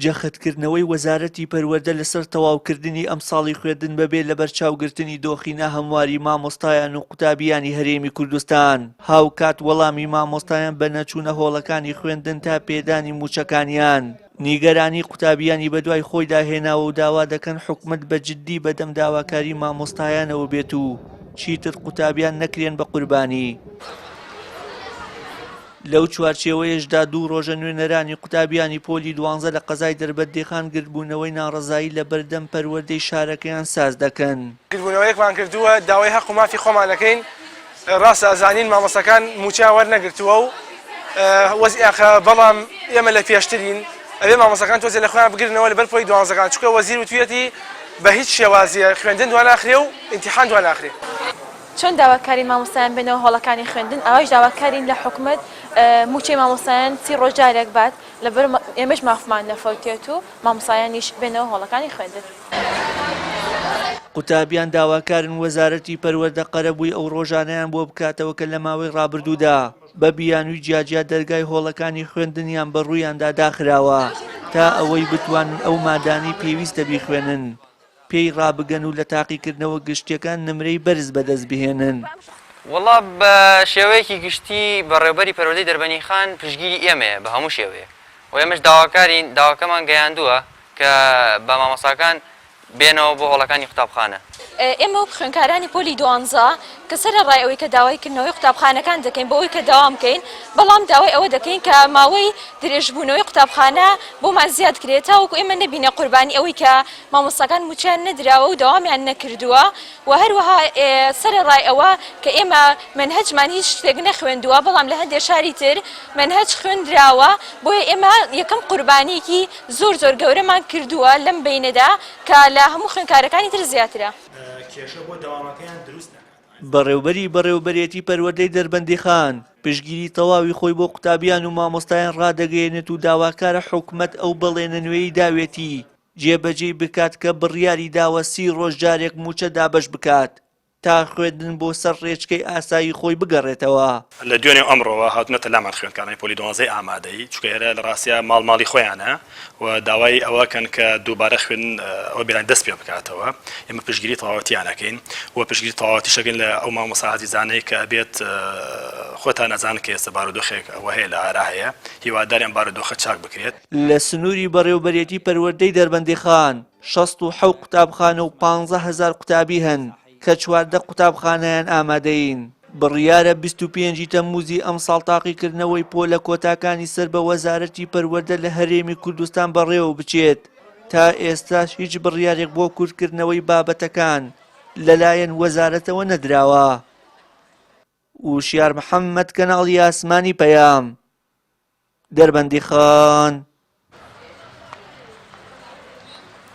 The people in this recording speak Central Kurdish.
جەختکردنەوەی وەزارەتی پەروەردە لەسەر تەواوکردنی ئەم ساڵی خوێندن بەبێ لەبەرچاوگرتنی دۆخینە هەمواری مامۆستایان و قوتابیانی هەرێمی کوردستان. هاوکات وەڵامی مامۆستایان بە نەچوونە هۆڵەکانی خوێندن تا پێدانی موچەکانیان. نیگەرانی قوتابیانی بەدوای خۆیدا هێناوە و داوا دەکەن حکومت بە جددی بەدەم داواکاری مامۆستایانەوە بێت و چیتر قوتابیان نەکرێن بە قوربانی. لەو چوارچێوەیەشدا دوو ڕۆژە نوێنەرانی قوتابیانی پۆلی 12 لە قەزای دەربەندیخان گرتبوونەوەی ناڕەزایی لە بەردەم پەروەردەی شارەکەیان ساز دەکەن. گرتبوونەوەیەکمان کردووە داوای حەق و مافی خۆمان دەکەین. ڕاستە ئەزانین مامۆستاکان موچیان وەرنەگرتووە و وەزئیاخە بەڵام ئێمە لە پێشترین ئەبێ مامۆستاکان تۆزێ لە خۆیان بگرنەوە لەبەر پۆلی 12 چونکە وەزیر وتویەتی بە هیچ شێوازیە خوێندن دواناخرێ و ئیمتیحان دواناخرێ. چۆن داواکاری مامۆستایان بێنەوە هۆڵەکانی خوێندن ئەوەش داواکارین لە حکومت موچەی مامۆستایان 30 ڕۆژ جارێک بات لەبەر ئێمەش مافمان نەفەوتێت و مامۆستایانیش بێنەوە هۆڵەکانی خوێندن. قوتابیان داواکارن وەزارەتی پەروەردە قەرەبووی ئەو ڕۆژانەیان بۆ بکاتەوە کە لە ماوەی ڕابردوودا بە بیانووی جیاجیا دەرگای هۆڵەکانی خوێندنیان بەڕوویاندا داخراوە تا ئەوەی بتوانن ئەو مادانی پێویستە بیخوێنن پێی ڕابگەن و لە تاقیکردنەوە گشتیەکان نمرەی بەرز بەدەست بهێنن. وەڵا بە شێوەیەکی گشتی بەڕێوەبەری پەروەردەی دەربەندیخان پشتگیری ئێمەیە بە هەموو شێوەیە و ئێمەش داواکارین داواکەمان گەیاندووە کە بە مامۆستاکان بێنەوە بۆ هۆڵەکانی قوتابخانە. ئێمە و خوێندکارانی پۆلی 12 کە سەرەڕای ئەوەی کە داوایکردنەوەی قوتابخانەکان دەکەین بۆ ئەوەی کە داوام بکەین بەڵام داوای ئەوە دەکەین کە ماوەی درێژبوونەوەی قوتابخانە بۆمان زیاد کرێت تاوەکو ئێمە نەبینە قوربانی ئەوەی کە مامۆستاکان موچیان نەدراوە و داوامیان نەکردووە و هەروەها سەرەڕای ئەوە کە ئێمە منهەجمان هیچ شتێک نەخوێندووە بەڵام لە هەندێک شاری تر منهەج خوێندراوە بۆیە ئێمە یەکەم قوربانیەکی زۆر گەورەمان کردووە لەم بینەدا کە لە هەموو خوێندکارەکانی تر زیاترە. بەڕێوبەریەتی پەروەردەی دەربەندیخان پشتگیری تەواوی خۆی بۆ قوتابیان و مامۆستایان ڕادەگەیەنێت و داواکارە حکومەت ئەو بەڵێنە نوێی داوێتی جێبەجێ بکات کە بڕیاری داوە 30 ڕۆژ جارێک موچە دابەش بکات تا خوێندن بۆ سەر ڕێچکەی ئاسایی خۆی بگەڕێتەوە. لە دوێنێ ئەمڕۆوە هاتنەتە لامان خوێندکارانی پۆلی 12 ئامادەی چونکە ئێرە لە ڕاستیە ماڵی خۆیانە و داوای ئەوەکەن کە دووبارە خوێن ئەوە بیران دەست پێ بکاتەوە. ئێمە پشتگیری تەواوەتیانەکەین و پشتگیری تەواوەتیشەکەین لە ئەو مامۆستا عەزیزانەی کە ئەبێت خۆتان نەزان کە ئێستا بارودۆخێک ئەوە هەیە لە ئارا هەیە هیواداریان بارودۆخە چاک بکرێت. لە سنووری بەڕێوبەرێتی پەروەردەی دەربەندیخان 67 قوتابخانە و 15,000 قوتابی هەن کە 14 قوتابخانەیان ئامادەین. بڕیارە 25 تەمموزی ئەم ساڵ تاقیکردنەوەی پۆلە کۆتاکانی سەر بە وەزارەتی پەروەردە لە هەرێمی کوردستان بەڕێوە بچێت. تا ئێستاش هیچ بڕیارێک بۆ کورتکردنەوەی بابەتەکان لەلایەن وەزارەتەوە نەدراوە. وشیار محەممەد کەناڵی ئاسمانی پەیام دەربەندیخان.